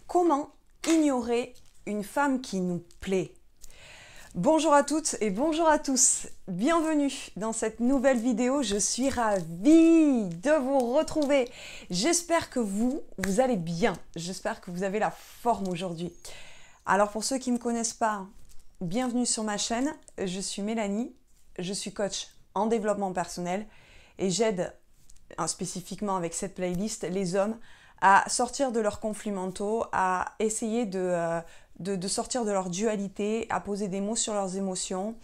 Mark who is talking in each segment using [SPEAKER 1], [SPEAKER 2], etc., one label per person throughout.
[SPEAKER 1] Comment ignorer une femme qui nous plaît? Bonjour à toutes et bonjour à tous. Bienvenue dans cette nouvelle vidéo. Je suis ravie de vous retrouver. J'espère que vous allez bien. J'espère que vous avez la forme aujourd'hui. Alors pour ceux qui ne me connaissent pas, bienvenue sur ma chaîne. Je suis Mélanie. Je suis coach en développement personnel et j'aide spécifiquement avec cette playlist les hommes à sortir de leurs conflits mentaux, à essayer de sortir de leur dualité, à poser des mots sur leurs émotions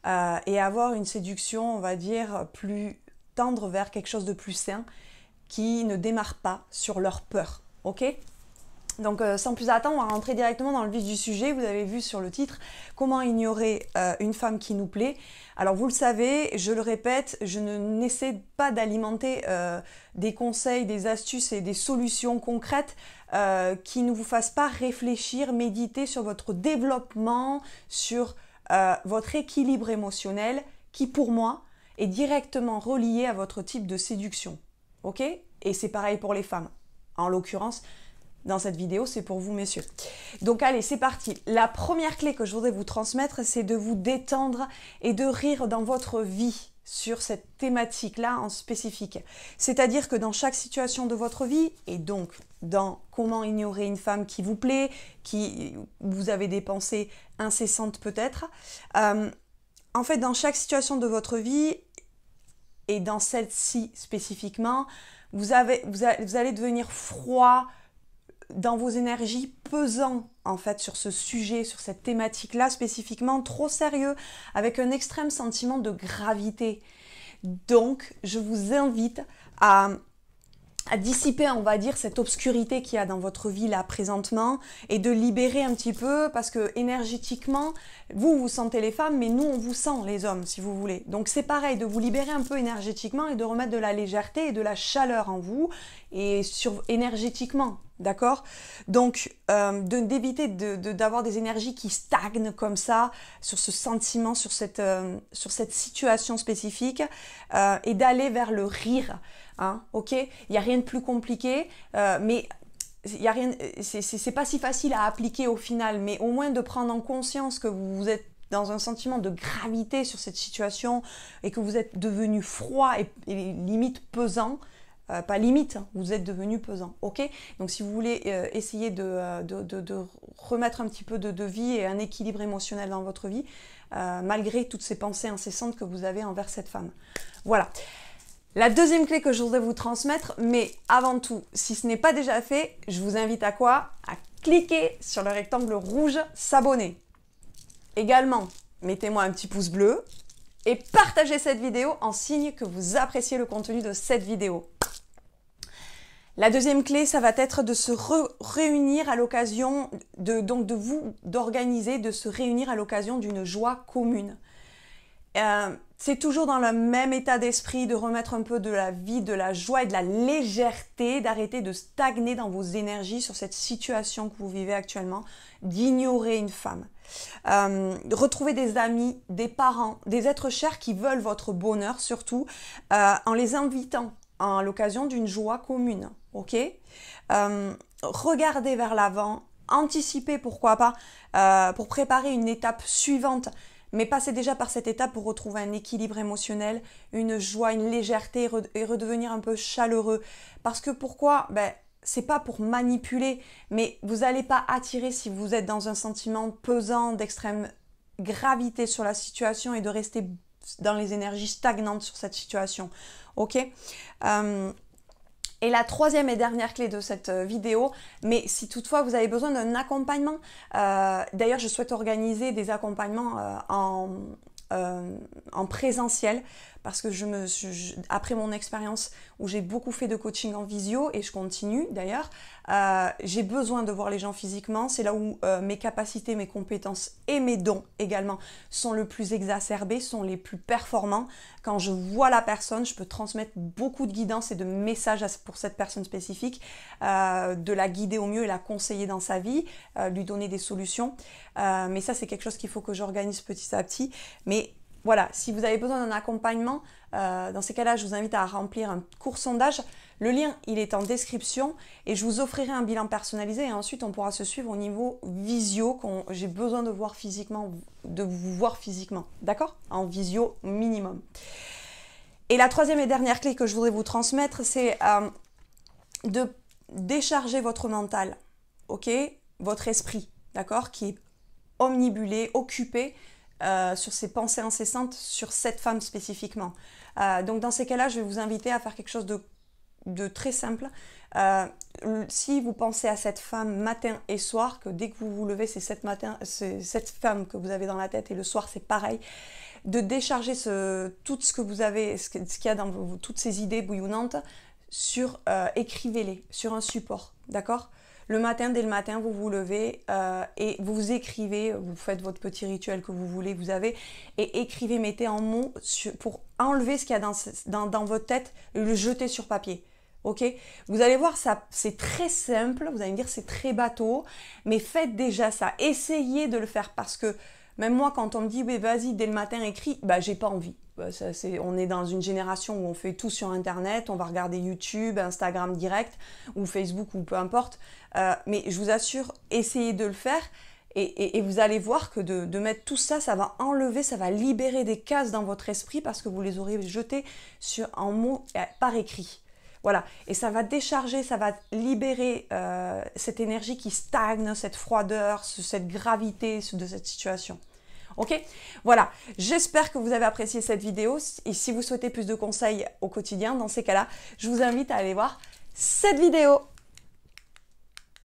[SPEAKER 1] et à avoir une séduction, on va dire, plus tendre vers quelque chose de plus sain qui ne démarre pas sur leur peur. Ok ? Donc sans plus attendre, on va rentrer directement dans le vif du sujet. Vous avez vu sur le titre « Comment ignorer une femme qui nous plaît ?» Alors vous le savez, je le répète, je n'essaie pas d'alimenter des conseils, des astuces et des solutions concrètes qui ne vous fassent pas réfléchir, méditer sur votre développement, sur votre équilibre émotionnel qui pour moi est directement relié à votre type de séduction. Ok ? Et c'est pareil pour les femmes. En l'occurrence, dans cette vidéo, c'est pour vous, messieurs. Donc allez, c'est parti. La première clé que je voudrais vous transmettre, c'est de vous détendre et de rire dans votre vie sur cette thématique-là en spécifique. C'est-à-dire que dans chaque situation de votre vie, et donc dans comment ignorer une femme qui vous plaît, qui vous avez des pensées incessantes peut-être, en fait, dans chaque situation de votre vie, et dans celle-ci spécifiquement, vous allez devenir froid, dans vos énergies, pesant en fait sur ce sujet, sur cette thématique-là spécifiquement, trop sérieux, avec un extrême sentiment de gravité. Donc, je vous invite à dissiper, on va dire, cette obscurité qu'il y a dans votre vie là présentement et de libérer un petit peu parce que énergétiquement, vous sentez les femmes, mais nous, on vous sent les hommes, si vous voulez. Donc, c'est pareil, de vous libérer un peu énergétiquement et de remettre de la légèreté et de la chaleur en vous et énergétiquement. D'accord? Donc, d'éviter d'avoir des énergies qui stagnent comme ça, sur ce sentiment, sur cette situation spécifique, et d'aller vers le rire. Hein, ok? Il n'y a rien de plus compliqué, mais c'est pas si facile à appliquer au final, mais au moins de prendre en conscience que vous êtes dans un sentiment de gravité sur cette situation et que vous êtes devenu froid et limite pesant. Pas limite, vous êtes devenu pesant, ok? Donc si vous voulez essayer de remettre un petit peu de vie et un équilibre émotionnel dans votre vie, malgré toutes ces pensées incessantes que vous avez envers cette femme. Voilà. La deuxième clé que je voudrais vous transmettre, mais avant tout, si ce n'est pas déjà fait, je vous invite à quoi? À cliquer sur le rectangle rouge « S'abonner ». Également, mettez-moi un petit pouce bleu et partagez cette vidéo en signe que vous appréciez le contenu de cette vidéo. La deuxième clé, ça va être de se réunir à l'occasion d'organiser, de se réunir à l'occasion d'une joie commune. C'est toujours dans le même état d'esprit de remettre un peu de la vie, de la joie et de la légèreté, d'arrêter de stagner dans vos énergies sur cette situation que vous vivez actuellement, d'ignorer une femme. Retrouver des amis, des parents, des êtres chers qui veulent votre bonheur surtout, en les invitant à l'occasion d'une joie commune, ok? Regardez vers l'avant, anticipez pourquoi pas, pour préparer une étape suivante, mais passez déjà par cette étape pour retrouver un équilibre émotionnel, une joie, une légèreté et redevenir un peu chaleureux. Parce que pourquoi? C'est pas pour manipuler, mais vous n'allez pas attirer si vous êtes dans un sentiment pesant, d'extrême gravité sur la situation et de rester dans les énergies stagnantes sur cette situation. Ok? Et la troisième et dernière clé de cette vidéo, mais si toutefois vous avez besoin d'un accompagnement, d'ailleurs je souhaite organiser des accompagnements en présentiel parce que après mon expérience où j'ai beaucoup fait de coaching en visio et je continue d'ailleurs, j'ai besoin de voir les gens physiquement. C'est là où mes capacités, mes compétences et mes dons également sont le plus exacerbés, sont les plus performants. Quand je vois la personne, je peux transmettre beaucoup de guidance et de messages pour cette personne spécifique, de la guider au mieux et la conseiller dans sa vie, lui donner des solutions. Mais ça, c'est quelque chose qu'il faut que j'organise petit à petit. Mais voilà, si vous avez besoin d'un accompagnement, dans ces cas-là, je vous invite à remplir un court sondage. Le lien, il est en description et je vous offrirai un bilan personnalisé et ensuite on pourra se suivre au niveau visio quand j'ai besoin de voir physiquement, de vous voir physiquement, d'accord? En visio minimum. Et la troisième et dernière clé que je voudrais vous transmettre, c'est de décharger votre mental, ok? Votre esprit, d'accord? Qui est omnibulé, occupé sur ces pensées incessantes sur cette femme spécifiquement. Donc dans ces cas-là, je vais vous inviter à faire quelque chose de très simple. Si vous pensez à cette femme matin et soir, que dès que vous vous levez, c'est cette femme que vous avez dans la tête et le soir c'est pareil, de décharger tout ce que vous avez, ce qu'il y a dans toutes ces idées bouillonnantes, écrivez-les sur un support, d'accord? Le matin, dès le matin, vous vous levez et vous écrivez, vous faites votre petit rituel que vous voulez, et écrivez, mettez en mots pour enlever ce qu'il y a dans votre tête et le jeter sur papier. Ok? Vous allez voir, ça, c'est très simple, vous allez me dire c'est très bateau, mais faites déjà ça. Essayez de le faire parce que même moi, quand on me dit, vas-y, dès le matin, écris, bah, j'ai pas envie. On est dans une génération où on fait tout sur Internet, on va regarder YouTube, Instagram direct, ou Facebook, ou peu importe. Mais je vous assure, essayez de le faire et vous allez voir que de mettre tout ça, ça va enlever, ça va libérer des cases dans votre esprit parce que vous les aurez jetées en mots par écrit. Voilà, et ça va décharger, ça va libérer cette énergie qui stagne, cette froideur, cette gravité de cette situation. Ok? Voilà, j'espère que vous avez apprécié cette vidéo et si vous souhaitez plus de conseils au quotidien, dans ces cas-là, je vous invite à aller voir cette vidéo.